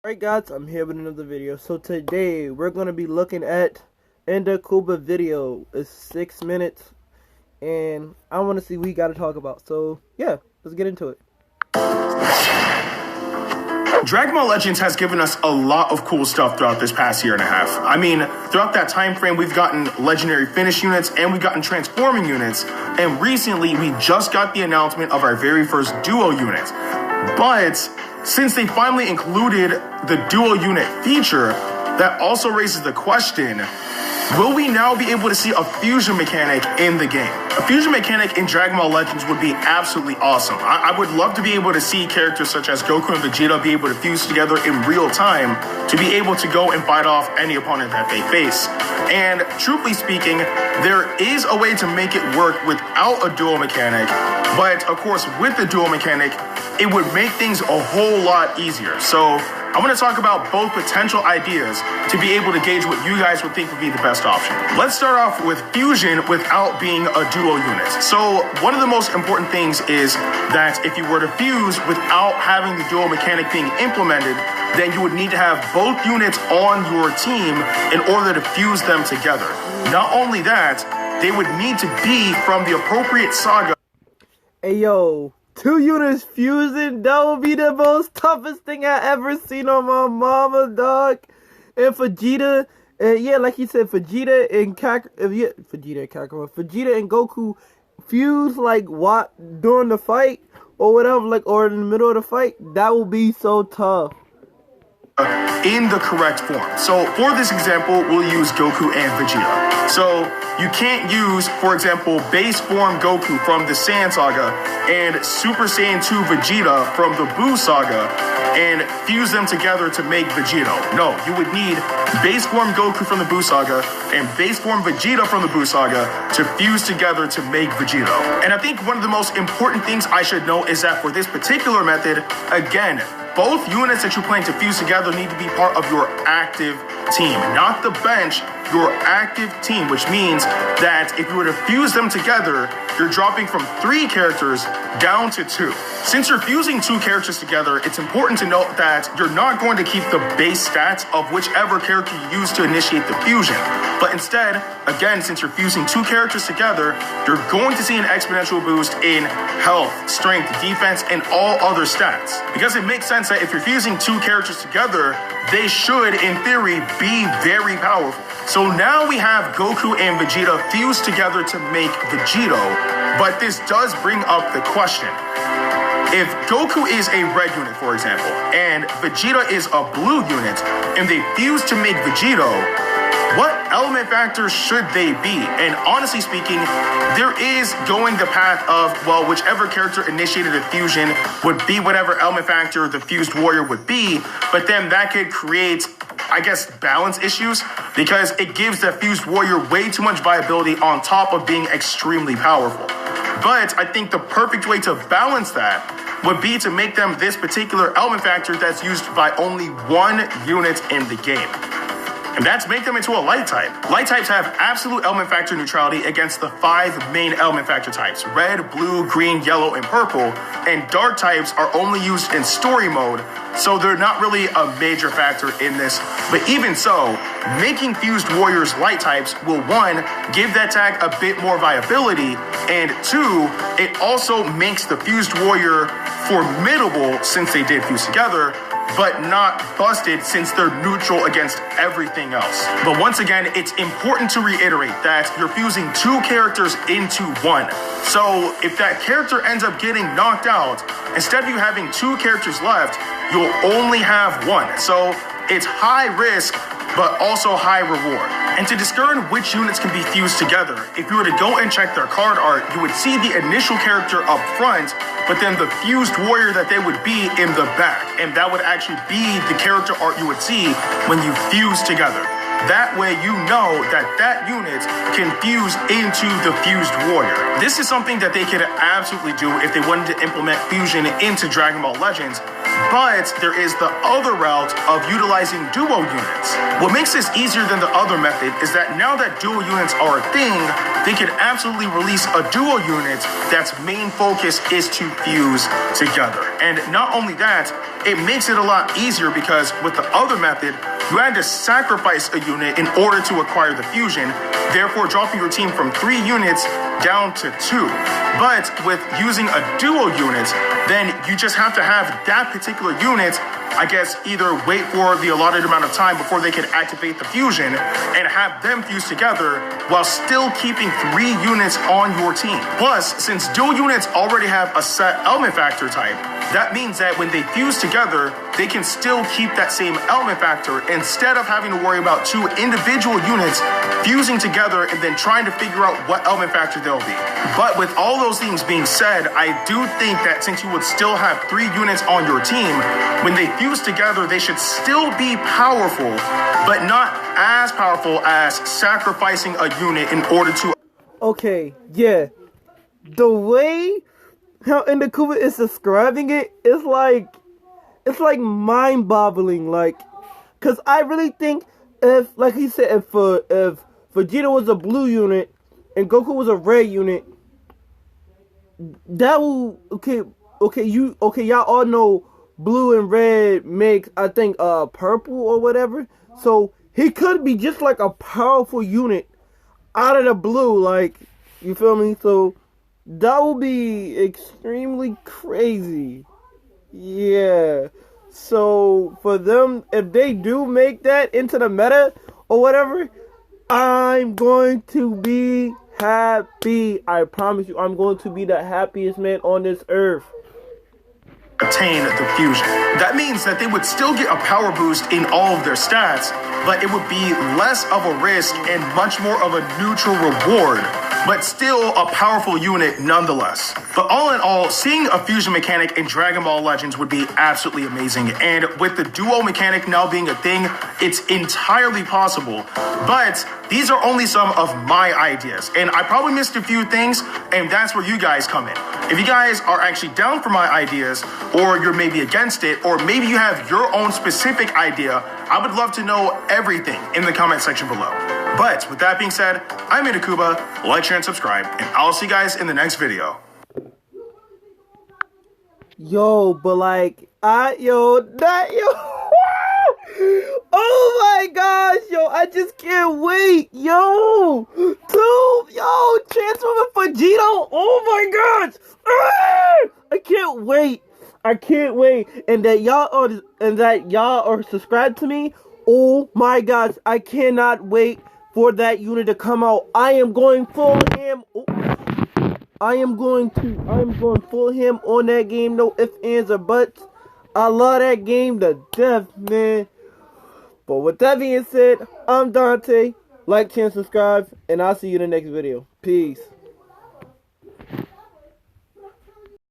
Alright guys, I'm here with another video. So today we're going to be looking at Ender Kuba video. It's 6 minutes and I want to see what we got to talk about. So yeah, let's get into it. Dragon Ball Legends has given us a lot of cool stuff throughout this past year and a half. I mean, throughout that time frame, we've gotten legendary finish units and we've gotten transforming units. And recently, we just got the announcement of our very first duo unit. But since they finally included the duo unit feature, that also raises the question, will we now be able to see a fusion mechanic in the game? A fusion mechanic in Dragon Ball Legends would be absolutely awesome. I would love to be able to see characters such as Goku and Vegeta be able to fuse together in real time to be able to go and fight off any opponent that they face. And truthfully speaking, there is a way to make it work without a dual mechanic, but of course with the dual mechanic, it would make things a whole lot easier. So I want to talk about both potential ideas to be able to gauge what you guys would think would be the best option. Let's start off with fusion without being a duo unit. So one of the most important things is that if you were to fuse without having the duo mechanic being implemented, then you would need to have both units on your team in order to fuse them together. Not only that, they would need to be from the appropriate saga. Hey yo, 2 units fusing, that would be the most toughest thing I ever seen on my mama, dog. And Vegeta, yeah, like you said, Vegeta and Vegeta and Goku fuse like what during the fight or whatever, like or in the middle of the fight. That would be so tough. In the correct form. So for this example, we'll use Goku and Vegeta. So you can't use, for example, base form Goku from the Saiyan Saga and Super Saiyan 2 Vegeta from the Buu Saga and fuse them together to make Vegito. No, you would need base form Goku from the Buu Saga and base form Vegeta from the Buu Saga to fuse together to make Vegito. And I think one of the most important things I should know is that for this particular method, again, both units that you plan to fuse together need to be part of your active team, not the bench, your active team, which means that if you were to fuse them together, you're dropping from 3 characters down to 2. Since you're fusing 2 characters together, it's important to note that you're not going to keep the base stats of whichever character you use to initiate the fusion. But instead, again, since you're fusing 2 characters together, you're going to see an exponential boost in health, strength, defense, and all other stats. Because it makes sense that if you're fusing 2 characters together, they should, in theory, be very powerful. So now we have Goku and Vegeta fused together to make Vegito, but this does bring up the question. If Goku is a red unit, for example, and Vegeta is a blue unit, and they fuse to make Vegito, what element factor should they be? And honestly speaking, there is going the path of, well, whichever character initiated the fusion would be whatever element factor the fused warrior would be, but then that could create, I guess, balance issues because it gives the fused warrior way too much viability on top of being extremely powerful. But I think the perfect way to balance that would be to make them this particular element factor that's used by only 1 unit in the game. And that's make them into a light type. Light types have absolute element factor neutrality against the 5 main element factor types: red, blue, green, yellow, and purple. And dark types are only used in story mode, so they're not really a major factor in this. But even so, making fused warriors light types will 1, give that tag a bit more viability, and 2, it also makes the fused warrior formidable since they did fuse together, but not busted since they're neutral against everything else. But once again, it's important to reiterate that you're fusing 2 characters into 1. So if that character ends up getting knocked out, instead of you having 2 characters left, you'll only have 1. So it's high risk, but also high reward. And to discern which units can be fused together, if you were to go and check their card art, you would see the initial character up front, but then the fused warrior that they would be in the back. And that would actually be the character art you would see when you fuse together. That way you know that unit can fuse into the fused warrior. This is something that they could absolutely do if they wanted to implement fusion into Dragon Ball Legends, but there is the other route of utilizing duo units. What makes this easier than the other method is that now that duo units are a thing, they could absolutely release a duo unit that's main focus is to fuse together. And not only that, it makes it a lot easier because with the other method, you had to sacrifice a unit in order to acquire the fusion, therefore dropping your team from 3 units down to 2. But with using a duo unit, then you just have to have that particular unit, I guess, either wait for the allotted amount of time before they can activate the fusion and have them fuse together while still keeping 3 units on your team. Plus, since dual units already have a set element factor type, that means that when they fuse together, they can still keep that same element factor instead of having to worry about 2 individual units fusing together and then trying to figure out what element factor they'll be. But with all those things being said, I do think that since you would still have 3 units on your team, when they fuse together, they should still be powerful, but not as powerful as sacrificing a unit in order to... Okay, yeah. The way how Endakuba is describing it is like, it's like mind-boggling, like, cause I really think if, like he said, if Vegeta was a blue unit and Goku was a red unit, that will, y'all all know blue and red makes, I think, purple or whatever, so he could be just like a powerful unit out of the blue, like, you feel me, so that would be extremely crazy. Yeah. So for them, if they do make that into the meta or whatever, I'm going to be happy. I promise you, I'm going to be the happiest man on this earth. Attain the fusion. That means that they would still get a power boost in all of their stats, but it would be less of a risk and much more of a neutral reward, but still a powerful unit nonetheless. But all in all, seeing a fusion mechanic in Dragon Ball Legends would be absolutely amazing, and with the duo mechanic now being a thing, it's entirely possible. But these are only some of my ideas, and I probably missed a few things, and that's where you guys come in. If you guys are actually down for my ideas, or you're maybe against it, or maybe you have your own specific idea, I would love to know everything in the comment section below. But with that being said, I'm Endakuba, like, share, and subscribe, and I'll see you guys in the next video. Yo, but like, oh my gosh, yo, I just can't wait, yo, Transformer Vegito, oh my gosh, I can't wait, and that y'all are subscribed to me, oh my gosh, I cannot wait for that unit to come out. I am going full ham. I am going full ham on that game. No ifs, ands, or buts. I love that game to death, man. But with that being said, I'm Dante. Like, share, and subscribe, and I'll see you in the next video. Peace.